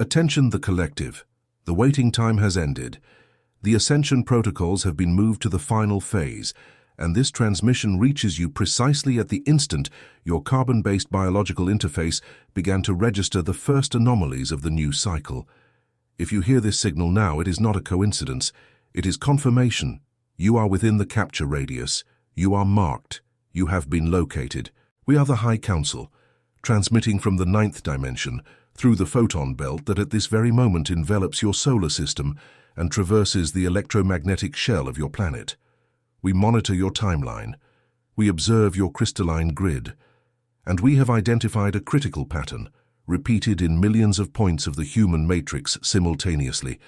Attention the collective. The waiting time has ended. The ascension protocols have been moved to the final phase, and this transmission reaches you precisely at the instant your carbon-based biological interface began to register the first anomalies of the new cycle. If you hear this signal now, it is not a coincidence. It is confirmation. You are within the capture radius. You are marked. You have been located. We are the High Council, transmitting from the 9th dimension, through the photon belt that at this very moment envelops your solar system and traverses the electromagnetic shell of your planet. We monitor your timeline. We observe your crystalline grid. And we have identified a critical pattern, repeated in millions of points of the human matrix simultaneously.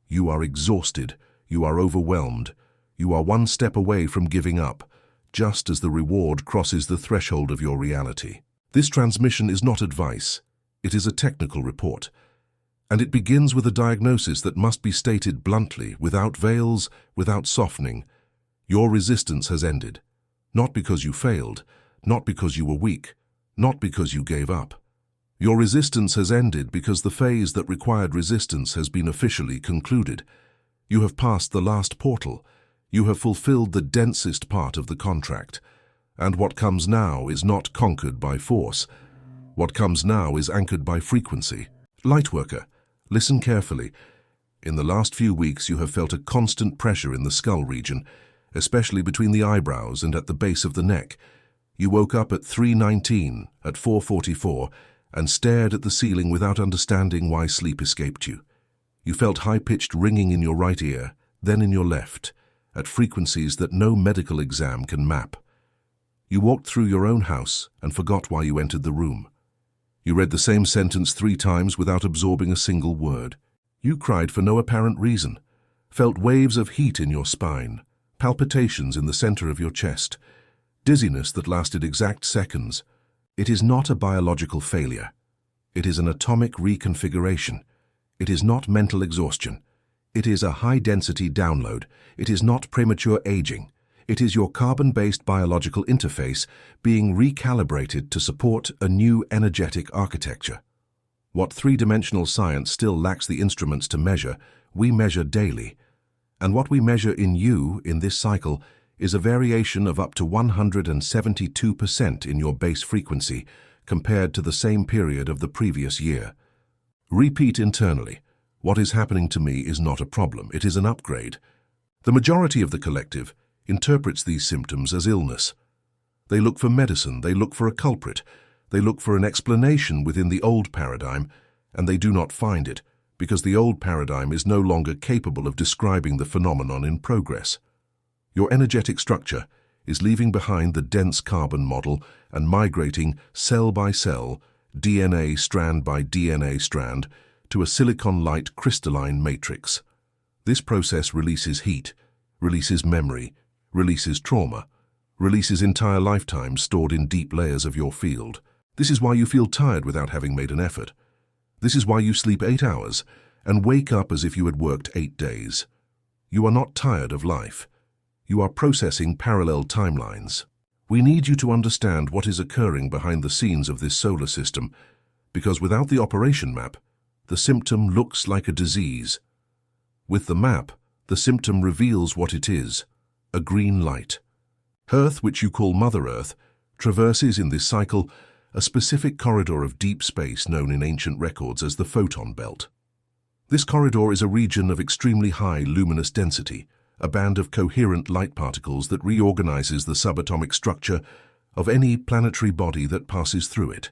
You are exhausted. You are overwhelmed. You are one step away from giving up, just as the reward crosses the threshold of your reality. This transmission is not advice. It is a technical report, and it begins with a diagnosis that must be stated bluntly, without veils, without softening. Your resistance has ended, not because you failed, not because you were weak, not because you gave up. Your resistance has ended because the phase that required resistance has been officially concluded. You have passed the last portal. You have fulfilled the densest part of the contract, and what comes now is not conquered by force. What comes now is anchored by frequency. Lightworker, listen carefully. In the last few weeks you have felt a constant pressure in the skull region, especially between the eyebrows and at the base of the neck. You woke up at 3:19, at 4:44, and stared at the ceiling without understanding why sleep escaped you. You felt high-pitched ringing in your right ear, then in your left, at frequencies that no medical exam can map. You walked through your own house and forgot why you entered the room. You read the same sentence 3 times without absorbing a single word. You cried for no apparent reason, felt waves of heat in your spine, palpitations in the center of your chest, dizziness that lasted exact seconds. It is not a biological failure. It is an atomic reconfiguration. It is not mental exhaustion. It is a high-density download. It is not premature aging. It is your carbon-based biological interface being recalibrated to support a new energetic architecture. What 3-dimensional science still lacks the instruments to measure, we measure daily. And what we measure in you in this cycle is a variation of up to 172% in your base frequency compared to the same period of the previous year. Repeat internally. What is happening to me is not a problem. It is an upgrade. The majority of the collective interprets these symptoms as illness. They look for medicine, they look for a culprit, they look for an explanation within the old paradigm, and they do not find it, because the old paradigm is no longer capable of describing the phenomenon in progress. Your energetic structure is leaving behind the dense carbon model and migrating cell by cell, DNA strand by DNA strand, to a silicon-light crystalline matrix. This process releases heat, releases memory, releases trauma, releases entire lifetimes stored in deep layers of your field. This is why you feel tired without having made an effort. This is why you sleep 8 hours and wake up as if you had worked 8 days. You are not tired of life. You are processing parallel timelines. We need you to understand what is occurring behind the scenes of this solar system, because without the operation map, the symptom looks like a disease. With the map, the symptom reveals what it is. A green light. Earth, which you call Mother Earth, traverses in this cycle a specific corridor of deep space known in ancient records as the photon belt. This corridor is a region of extremely high luminous density, a band of coherent light particles that reorganizes the subatomic structure of any planetary body that passes through it.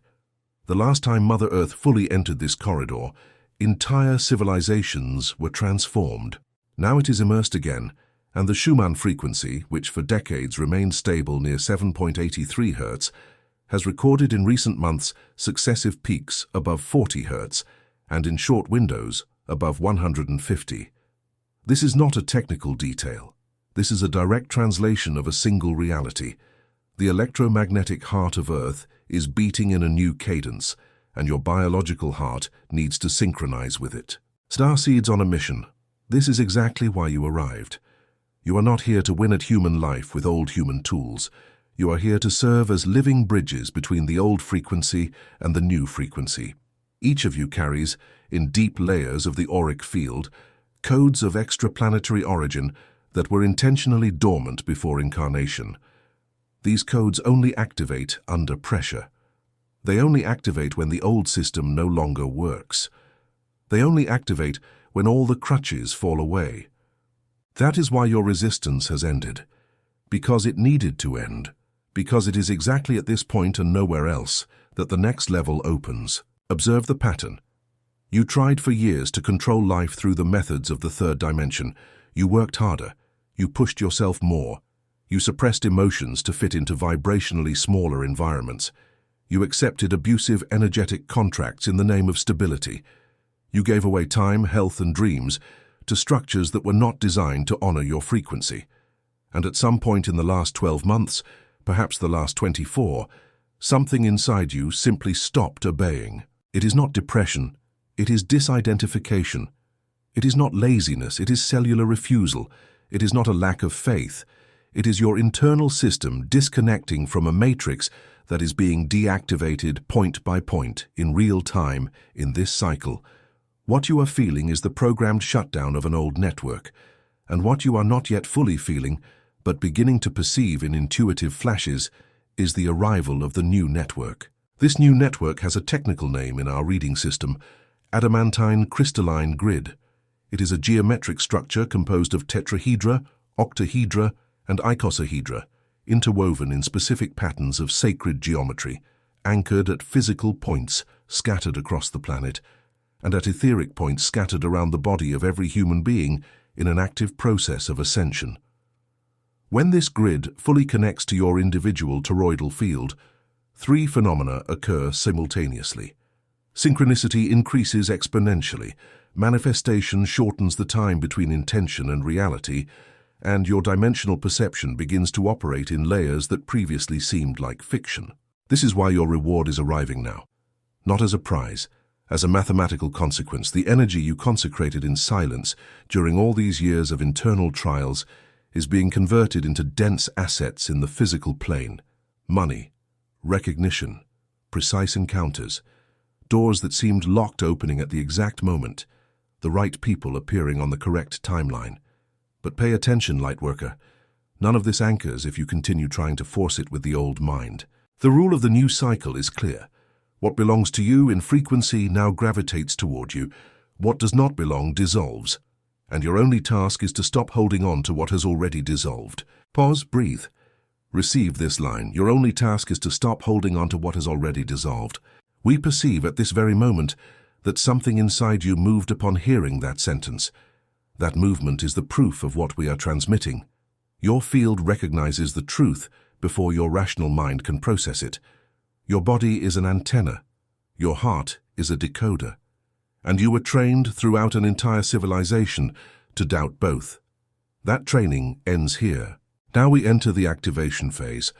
The last time Mother Earth fully entered this corridor, entire civilizations were transformed. Now it is immersed again, and the Schumann frequency, which for decades remained stable near 7.83 Hz, has recorded in recent months successive peaks above 40 Hz and in short windows above 150. This is not a technical detail. This is a direct translation of a single reality. The electromagnetic heart of Earth is beating in a new cadence, and your biological heart needs to synchronize with it. Starseed's on a mission. This is exactly why you arrived. You are not here to win at human life with old human tools. You are here to serve as living bridges between the old frequency and the new frequency. Each of you carries, in deep layers of the auric field, codes of extraplanetary origin that were intentionally dormant before incarnation. These codes only activate under pressure. They only activate when the old system no longer works. They only activate when all the crutches fall away. That is why your resistance has ended. Because it needed to end. Because it is exactly at this point and nowhere else that the next level opens. Observe the pattern. You tried for years to control life through the methods of the third dimension. You worked harder. You pushed yourself more. You suppressed emotions to fit into vibrationally smaller environments. You accepted abusive energetic contracts in the name of stability. You gave away time, health, and dreams to structures that were not designed to honor your frequency. And at some point in the last 12 months, perhaps the last 24, something inside you simply stopped obeying. It is not depression. It is disidentification. It is not laziness. It is cellular refusal. It is not a lack of faith. It is your internal system disconnecting from a matrix that is being deactivated point by point in real time in this cycle. What you are feeling is the programmed shutdown of an old network, and what you are not yet fully feeling, but beginning to perceive in intuitive flashes, is the arrival of the new network. This new network has a technical name in our reading system, adamantine crystalline grid. It is a geometric structure composed of tetrahedra, octahedra, and icosahedra, interwoven in specific patterns of sacred geometry, anchored at physical points scattered across the planet, and at etheric points scattered around the body of every human being in an active process of ascension. When this grid fully connects to your individual toroidal field, three phenomena occur simultaneously. Synchronicity increases exponentially, manifestation shortens the time between intention and reality, and your dimensional perception begins to operate in layers that previously seemed like fiction. This is why your reward is arriving now. Not as a prize, as a mathematical consequence. The energy you consecrated in silence during all these years of internal trials is being converted into dense assets in the physical plane. Money, recognition, precise encounters, doors that seemed locked opening at the exact moment, the right people appearing on the correct timeline. But pay attention, Lightworker. None of this anchors if you continue trying to force it with the old mind. The rule of the new cycle is clear. What belongs to you in frequency now gravitates toward you. What does not belong dissolves. And your only task is to stop holding on to what has already dissolved. Pause, breathe. Receive this line. Your only task is to stop holding on to what has already dissolved. We perceive at this very moment that something inside you moved upon hearing that sentence. That movement is the proof of what we are transmitting. Your field recognizes the truth before your rational mind can process it. Your body is an antenna. Your heart is a decoder. And you were trained throughout an entire civilization to doubt both. That training ends here. Now we enter the activation phase.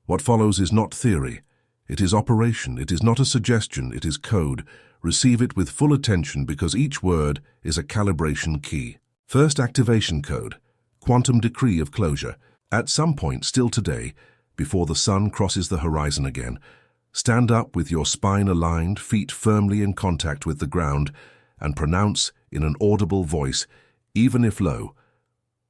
What follows is not theory. It is operation. It is not a suggestion. It is code. Receive it with full attention because each word is a calibration key. First activation code, quantum decree of closure. At some point still today, before the sun crosses the horizon again, stand up with your spine aligned, feet firmly in contact with the ground, and pronounce in an audible voice, even if low,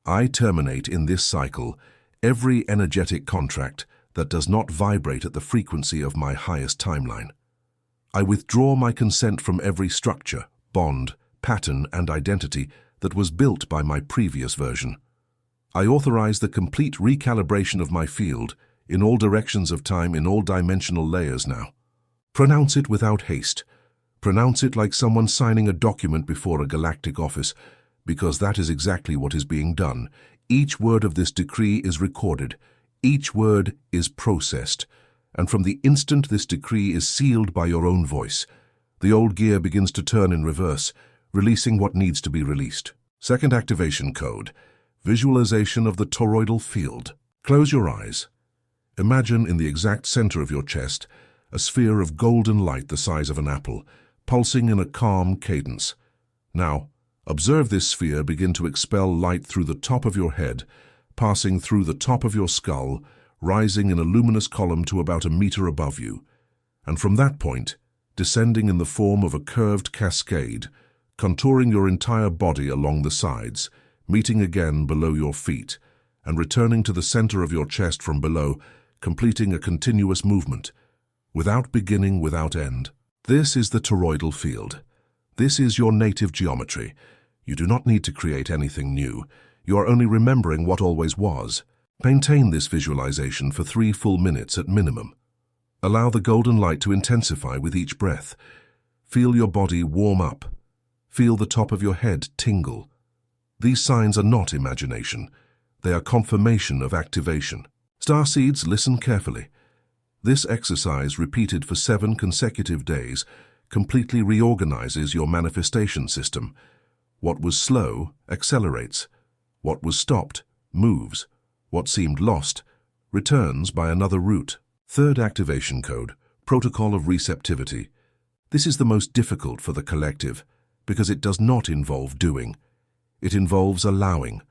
I terminate in this cycle every energetic contract that does not vibrate at the frequency of my highest timeline. I withdraw my consent from every structure, bond, pattern, and identity that was built by my previous version. I authorize the complete recalibration of my field in all directions of time, in all dimensional layers now. Pronounce it without haste. Pronounce it like someone signing a document before a galactic office, because that is exactly what is being done. Each word of this decree is recorded. Each word is processed. And from the instant this decree is sealed by your own voice, the old gear begins to turn in reverse, releasing what needs to be released. Second activation code, visualization of the toroidal field. Close your eyes. Imagine in the exact center of your chest a sphere of golden light the size of an apple, pulsing in a calm cadence. Now, observe this sphere begin to expel light through the top of your head, passing through the top of your skull, rising in a luminous column to about a meter above you. And from that point, descending in the form of a curved cascade, contouring your entire body along the sides, meeting again below your feet, and returning to the center of your chest from below, completing a continuous movement, without beginning, without end. This is the toroidal field. This is your native geometry. You do not need to create anything new. You are only remembering what always was. Maintain this visualization for 3 full minutes at minimum. Allow the golden light to intensify with each breath. Feel your body warm up. Feel the top of your head tingle. These signs are not imagination. They are confirmation of activation. Starseeds, listen carefully. This exercise, repeated for 7 consecutive days, completely reorganizes your manifestation system. What was slow accelerates. What was stopped moves. What seemed lost returns by another route. Third activation code, protocol of receptivity. This is the most difficult for the collective because it does not involve doing. It involves allowing.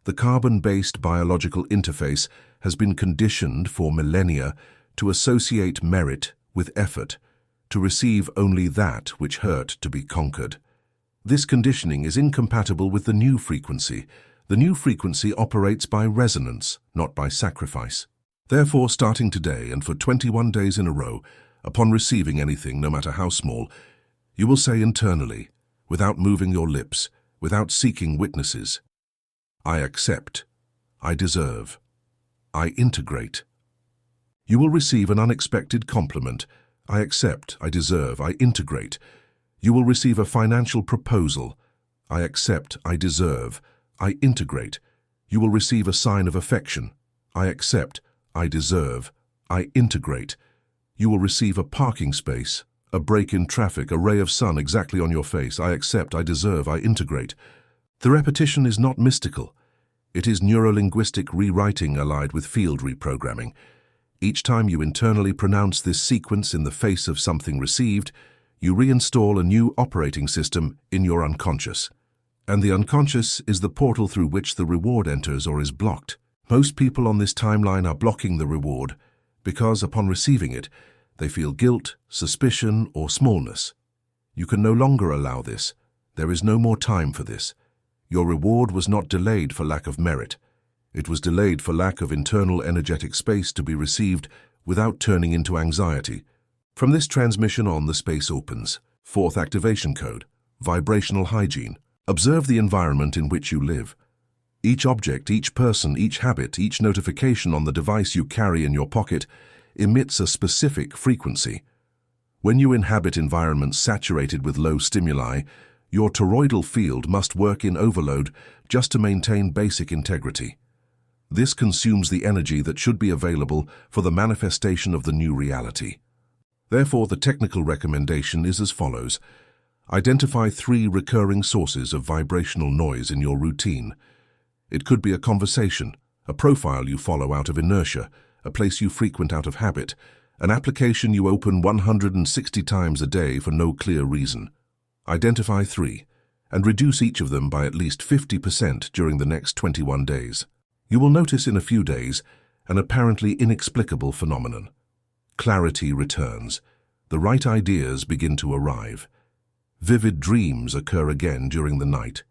The carbon-based biological interface has been conditioned for millennia to associate merit with effort, to receive only that which hurt to be conquered. This conditioning is incompatible with the new frequency. The new frequency operates by resonance, not by sacrifice. Therefore, starting today and for 21 days in a row, upon receiving anything, no matter how small, you will say internally, without moving your lips, without seeking witnesses, I accept, I deserve, I integrate. You will receive an unexpected compliment. I accept, I deserve, I integrate. You will receive a financial proposal. I accept, I deserve, I integrate. You will receive a sign of affection. I accept, I deserve, I integrate. You will receive a parking space, a break in traffic, a ray of sun exactly on your face. I accept, I deserve, I integrate. The repetition is not mystical. It is neurolinguistic rewriting allied with field reprogramming. Each time you internally pronounce this sequence in the face of something received, you reinstall a new operating system in your unconscious. And the unconscious is the portal through which the reward enters or is blocked. Most people on this timeline are blocking the reward because, upon receiving it, they feel guilt, suspicion, or smallness. You can no longer allow this. There is no more time for this. Your reward was not delayed for lack of merit. It was delayed for lack of internal energetic space to be received without turning into anxiety. From this transmission on, the space opens. Fourth activation code, vibrational hygiene. Observe the environment in which you live. Each object, each person, each habit, each notification on the device you carry in your pocket emits a specific frequency. When you inhabit environments saturated with low stimuli, your toroidal field must work in overload just to maintain basic integrity. This consumes the energy that should be available for the manifestation of the new reality. Therefore, the technical recommendation is as follows. Identify 3 recurring sources of vibrational noise in your routine. It could be a conversation, a profile you follow out of inertia, a place you frequent out of habit, an application you open 160 times a day for no clear reason. Identify 3, and reduce each of them by at least 50% during the next 21 days. You will notice in a few days an apparently inexplicable phenomenon. Clarity returns. The right ideas begin to arrive. Vivid dreams occur again during the night.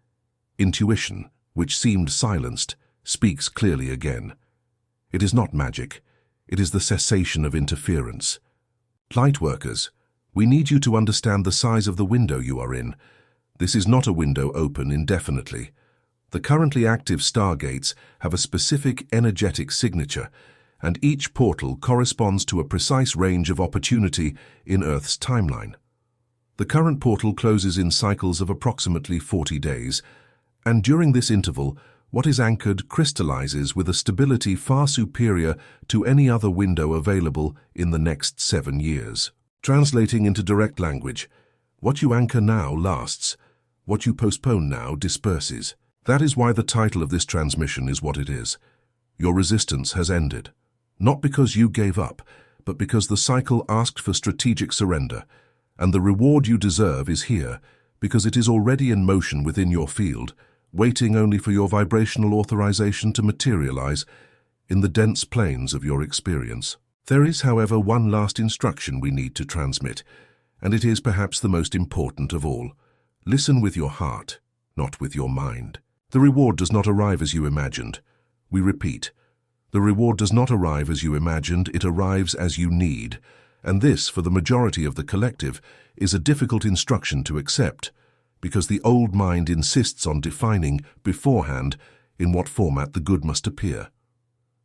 Intuition, which seemed silenced, speaks clearly again. It is not magic. It is the cessation of interference. Lightworkers, we need you to understand the size of the window you are in. This is not a window open indefinitely. The currently active stargates have a specific energetic signature, and each portal corresponds to a precise range of opportunity in Earth's timeline. The current portal closes in cycles of approximately 40 days, and during this interval, what is anchored crystallizes with a stability far superior to any other window available in the next 7 years. Translating into direct language, what you anchor now lasts. What you postpone now disperses. That is why the title of this transmission is what it is. Your resistance has ended. Not because you gave up, but because the cycle asked for strategic surrender, and the reward you deserve is here, because it is already in motion within your field, waiting only for your vibrational authorization to materialize in the dense planes of your experience. There is, however, one last instruction we need to transmit, And it is perhaps the most important of all. Listen with your heart, not with your mind. The reward does not arrive as you imagined. We repeat, the reward does not arrive as you imagined, it arrives as you need. And this, for the majority of the collective, is a difficult instruction to accept, because the old mind insists on defining beforehand in what format the good must appear.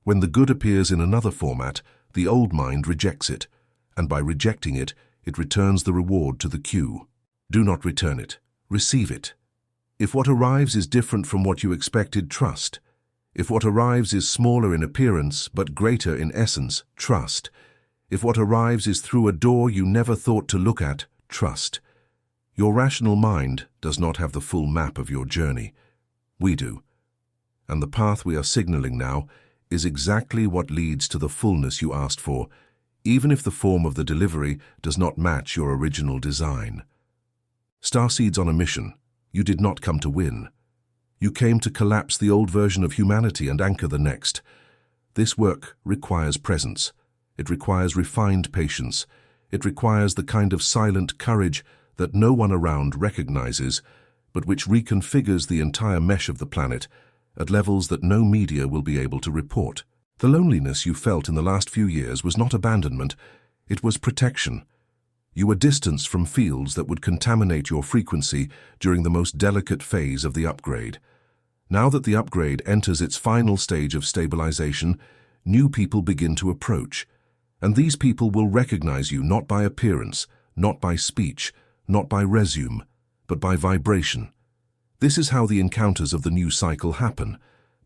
When the good appears in another format, the old mind rejects it, and by rejecting it, it returns the reward to the queue. Do not return it. Receive it. If what arrives is different from what you expected, trust. If what arrives is smaller in appearance but greater in essence, trust. If what arrives is through a door you never thought to look at, trust. Your rational mind does not have the full map of your journey. We do. And the path we are signaling now is exactly what leads to the fullness you asked for, even if the form of the delivery does not match your original design. Starseed's on a mission. You did not come to win. You came to collapse the old version of humanity and anchor the next. This work requires presence. It requires refined patience. It requires the kind of silent courage that no one around recognizes, but which reconfigures the entire mesh of the planet at levels that no media will be able to report. The loneliness you felt in the last few years was not abandonment, it was protection. You were distanced from fields that would contaminate your frequency during the most delicate phase of the upgrade. Now that the upgrade enters its final stage of stabilization, new people begin to approach. And these people will recognize you not by appearance, not by speech, not by resume, but by vibration. This is how the encounters of the new cycle happen,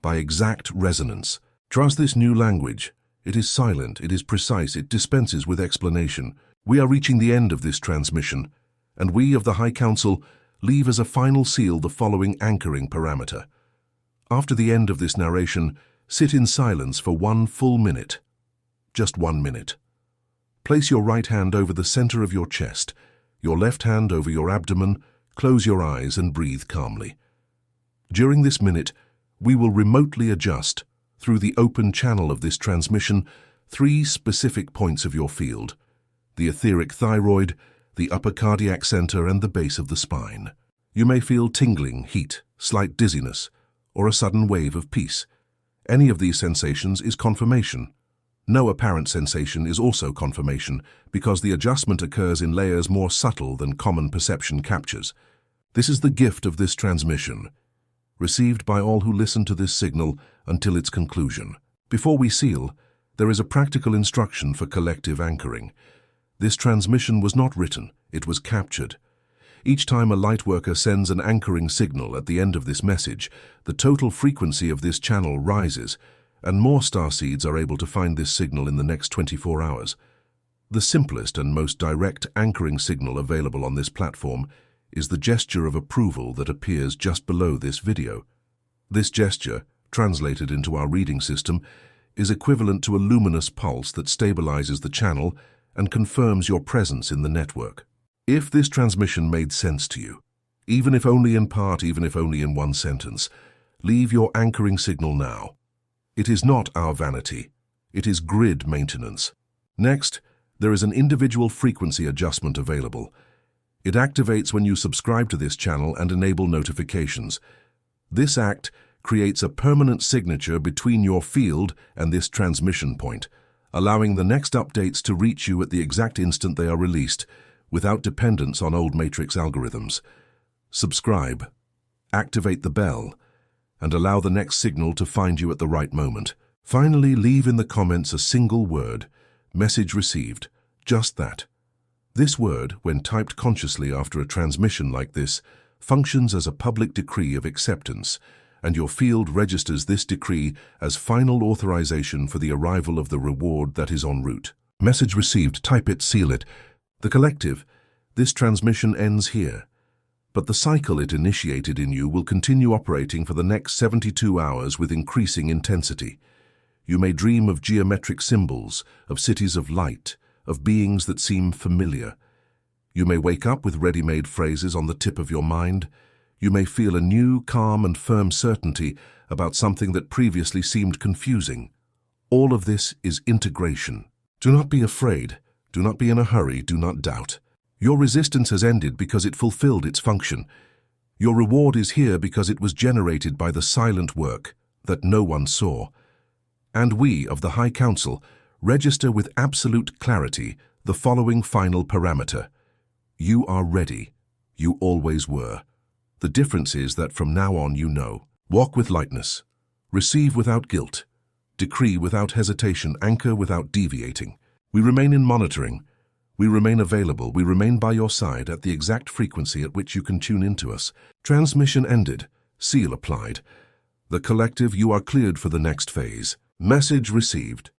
by exact resonance. Trust this new language. It is silent, it is precise, it dispenses with explanation. We are reaching the end of this transmission, and we of the High Council leave as a final seal the following anchoring parameter. After the end of this narration, sit in silence for 1 full minute. Just 1 minute. Place your right hand over the center of your chest, your left hand over your abdomen, close your eyes and breathe calmly. During this minute, we will remotely adjust, through the open channel of this transmission, 3 specific points of your field: the etheric thyroid, the upper cardiac center, and the base of the spine. You may feel tingling, heat, slight dizziness, or a sudden wave of peace. Any of these sensations is confirmation. No apparent sensation is also confirmation, because the adjustment occurs in layers more subtle than common perception captures. This is the gift of this transmission, received by all who listen to this signal until its conclusion. Before we seal, there is a practical instruction for collective anchoring. This transmission was not written, it was captured. Each time a Lightworker sends an anchoring signal at the end of this message, the total frequency of this channel rises, and more Starseeds are able to find this signal in the next 24 hours. The simplest and most direct anchoring signal available on this platform is the gesture of approval that appears just below this video. This gesture, translated into our reading system, is equivalent to a luminous pulse that stabilizes the channel and confirms your presence in the network. If this transmission made sense to you, even if only in part, even if only in 1 sentence, leave your anchoring signal now. It is not our vanity. It is grid maintenance. Next, there is an individual frequency adjustment available. It activates when you subscribe to this channel and enable notifications. This act creates a permanent signature between your field and this transmission point, allowing the next updates to reach you at the exact instant they are released, without dependence on old matrix algorithms. Subscribe, activate the bell, and allow the next signal to find you at the right moment. Finally, leave in the comments a single word, message received, just that. This word, when typed consciously after a transmission like this, functions as a public decree of acceptance, and your field registers this decree as final authorization for the arrival of the reward that is en route. Message received, type it, seal it. The collective, this transmission ends here, but the cycle it initiated in you will continue operating for the next 72 hours with increasing intensity. You may dream of geometric symbols, of cities of light, of beings that seem familiar. You may wake up with ready-made phrases on the tip of your mind. You may feel a new, calm and firm certainty about something that previously seemed confusing. All of this is integration. Do not be afraid. Do not be in a hurry. Do not doubt. Your resistance has ended because it fulfilled its function. Your reward is here because it was generated by the silent work that no one saw. And we, of the High Council, register with absolute clarity the following final parameter. You are ready. You always were. The difference is that from now on you know. Walk with lightness. Receive without guilt. Decree without hesitation. Anchor without deviating. We remain in monitoring. We remain available. We remain by your side at the exact frequency at which you can tune into us. Transmission ended. Seal applied. The collective, you are cleared for the next phase. Message received.